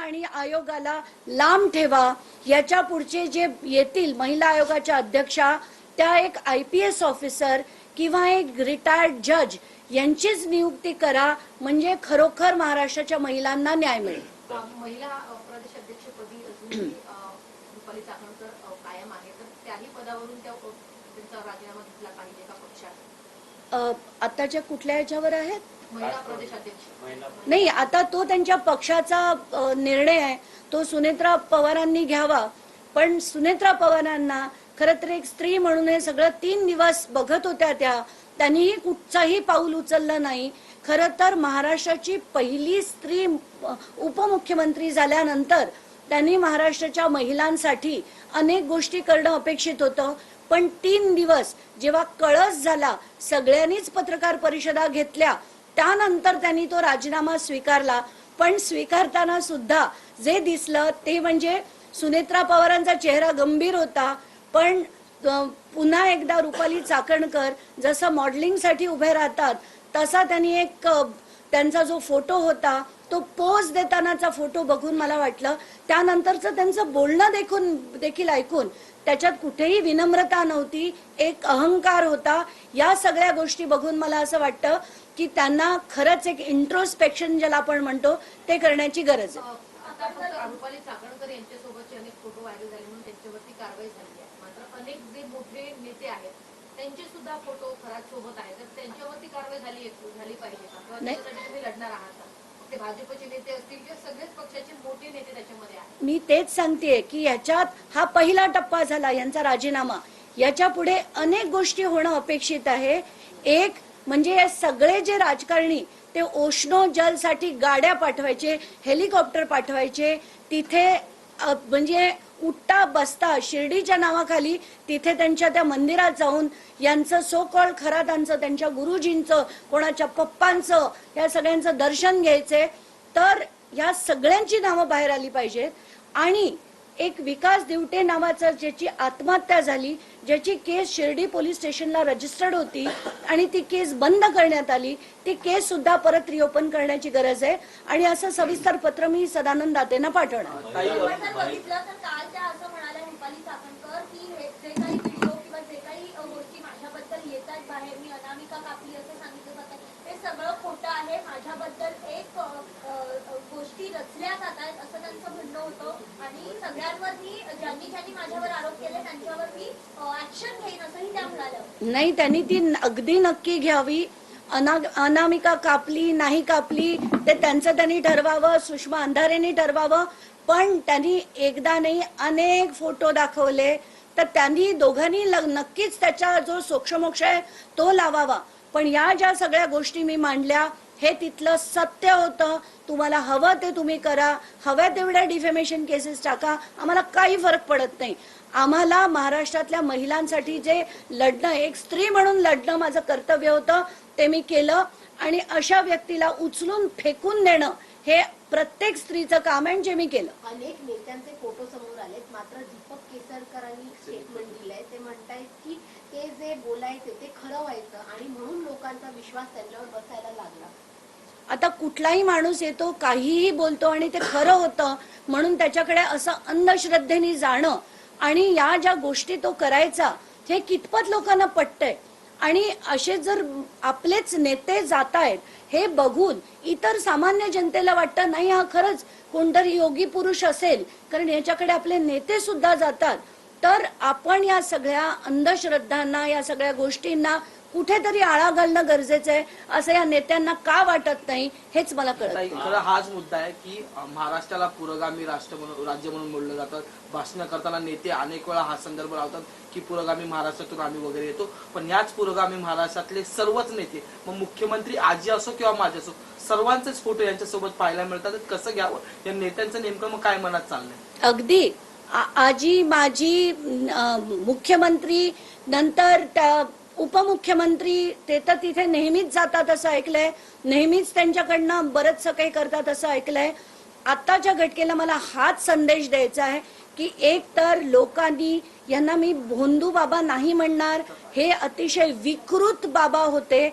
आणि आयोगाला लांब ठेवा. याच्या पुढचे जे येतील महिला आयोगाच्या अध्यक्षा त्या एक IPS ऑफिसर किंवा एक रिटायर्ड जज यांचीच नियुक्ती करा, म्हणजे खरोखर महाराष्ट्राच्या महिलांना न्याय मिळेल. महिला प्रदेश अध्यक्षपदी अजूनही रुपाली चाकणकर कायम आहे, तर त्याही पदावरून त्यांचा राजीनामा घेतला पाहिजे का पक्षात? आताच्या कुठल्या याच्यावर आहेत? महिला प्रदेश अध्यक्ष नाही, आता तो त्यांच्या पक्षाचा निर्णय आहे, तो सुनेत्रा पवारांनी घ्यावा. पण सुनेत्रा पवारांना खरं तर एक स्त्री म्हणून हे सगळं 3 दिवस बघत होत्या त्यांनीही कुठचाही पाऊल उचललं नाही. खरं तर महाराष्ट्राची पहिली स्त्री उपमुख्यमंत्री झाल्यानंतर त्यांनी महाराष्ट्राच्या महिलांसाठी अनेक गोष्टी करणं अपेक्षित होतं. पण 3 दिवस जेव्हा कळस झाला, सगळ्यांनीच पत्रकार परिषदा घेतल्या, त्यानंतर त्यांनी तो राजीनामा स्वीकारला. पण स्वीकारताना सुद्धा जे दिसलं ते म्हणजे सुनेत्रा पवारांचा चेहरा गंभीर होता, पण पुन्हा एकदा रुपाली चाकणकर जसं मॉडेलिंगसाठी उभे राहतात तसा त्यांनी एक त्यांचा जो फोटो होता तो पोज देतानाचा फोटो बघून मला वाटलं, त्यानंतरचं त्यांचं बोलणं देखील ऐकून त्याच्यात कुठेही विनम्रता नव्हती, एक अहंकार होता. या सगळ्या गोष्टी बघून मला असं वाटतं की त्यांना खरंच एक इंट्रोस्पेक्शन ज्याला आपण म्हणतो ते करण्याची गरज आहे. रुपाली चाकणकर यांच्यासोबतचे अनेक फोटो व्हायरल झाले म्हणून त्यांच्यावरती कारवाई झाली आहे. मात्र अनेक जे मोठे नेते आहेत त्यांचे सुद्धा फोटो खराब सोबत आहेत, तर त्यांच्यावरती कारवाई झाली पाहिजे का? त्याच्यासाठी तुम्ही लढणार आहात का? ते भाजपचे नेते असतील किंवा सगळेच पक्षाचे मोठे नेते त्याच्यामध्ये आहेत? मी तेच सांगतेय की याच्यात हा पहिला टप्पा झाला यांचा राजीनामा. याच्या पुढे अनेक गोष्टी होणं अपेक्षित आहे. एक म्हणजे हे सगळे जे राजकारणी ते ओशनो जलसाठी गाड्या पाठवायचे, हेलिकॉप्टर पाठवायचे, तिथे म्हणजे उठता बसता शिर्डीच्या नावाखाली तिथे त्यांच्या त्या मंदिरात जाऊन यांचं सो कॉल्ड खरातांचं, त्यांच्या गुरुजींचं, कोणाच्या पप्पांचं, या सगळ्यांचं दर्शन घ्यायचे. तर या सगळ्यांची नावं बाहेर आली पाहिजेत. आणि एक विकास दिवटे नावाचं ज्याची आत्महत्या झाली, ज्याची केस शिर्डी पोलीस स्टेशनला रजिस्टर्ड होती आणि ती केस बंद करण्यात आली, ती केस सुद्धा परत रिओपन करण्याची गरज आहे. आणि असं सविस्तर पत्र मी सदानंद दातेंना पाठवणार. बाहेर मी अनामिका कापली असं सांगितलं जातं, हे सगळं खोटं आहे, माझ्याबद्दल एक गोष्टी रचल्या जात आहेत असं त्यांचं म्हणणं होतं. आणि सगळ्यांवरती ज्यांनी माझ्यावर आरोप केले त्यांच्यावर मी ऍक्शन घेईन असंही त्या म्हणाल्या. नाही, त्यांनी ती अगदी नक्की घ्यावी. अनामिका कापली नाही कापली ते त्यांचं त्यांनी ठरवावं, सुषमा अंधारेंनी ठरवावं. पण त्यांनी एकदा नाही अनेक फोटो दाखवले, तर त्यांनी दोघांनी नक्कीच त्याच्या जो सोक्षमोक्ष आहे तो लावावा. पण या ज्या सगळ्या गोष्टी मी मांडल्या हे तिथलं सत्य होतं. तुम्हाला हवं ते तुम्ही करा, हव्या तेवढ्या डिफेमेशन केसेस टाका, आम्हाला काही फरक पडत नाही. आम्हाला महाराष्ट्रातल्या महिलांसाठी जे लढणं, एक स्त्री म्हणून लढणं माझं कर्तव्य होतं, ते मी केलं. आणि अशा व्यक्तीला उचलून फेकून देणं हे प्रत्येक स्त्रीचं काम आहे, जे मी केलं. अनेक नेत्यांचे फोटो समोर आलेत, मात्र दीपक केसरकरांनी स्टेटमेंट दिलंय. ते म्हणतायत की ते जे बोलायचे ते खरं व्हायचं आणि म्हणून लोकांचा विश्वास त्यांच्यावर बसायला लागला. आता कुठलाही माणूस येतो, काहीही बोलतो आणि ते खरं होतं म्हणून त्याच्याकडे असं अंधश्रद्धेने जाणं आणि या ज्या गोष्टी तो करायचा हे कितपत लोकांना पटतंय. आणि असे जर आपलेच नेते जात आहेत हे बघून इतर सामान्य जनतेला वाटतं नाही हा खरंच कोणतरी योगी पुरुष असेल, कारण याच्याकडे आपले नेते सुद्धा जातात. तर आपण या सगळ्या अंधश्रद्धांना, या सगळ्या गोष्टींना कुठेतरी आळा घालणं गरजेचं आहे, असं या नेत्यांना का वाटत नाही हेच मला कळत नाही. हाच मुद्दा आहे की महाराष्ट्राला पुरोगामी राज्य म्हणून बोललं जातं. भाषण करताना नेते अनेक वेळा हा संदर्भ लावतात की पुरोगामी महाराष्ट्रातून आम्ही वगैरे येतो. पण याच पुरोगामी महाराष्ट्रातले सर्वच नेते, मग मुख्यमंत्री आजी असो किंवा माझे असो, सर्वांचेच फोटो यांच्यासोबत पाहायला मिळतात. कसं घ्यावं या नेत्यांचं नेमकं मग काय मनात चाललंय? अगदी आजी, माझी, मुख्यमंत्री, नंतर उपमुख्यमंत्री ते तर तिथे नेहमीच जातात असं ऐकलंय, नेहमीच त्यांच्याकडनं बरंचसं काही करतात असं ऐकलंय. आताच्या घटनेला मला हाच संदेश द्यायचा आहे की एक तर लोकांनी यांना मी भोंदू बाबा नाही म्हणणार, हे अतिशय विकृत बाबा होते.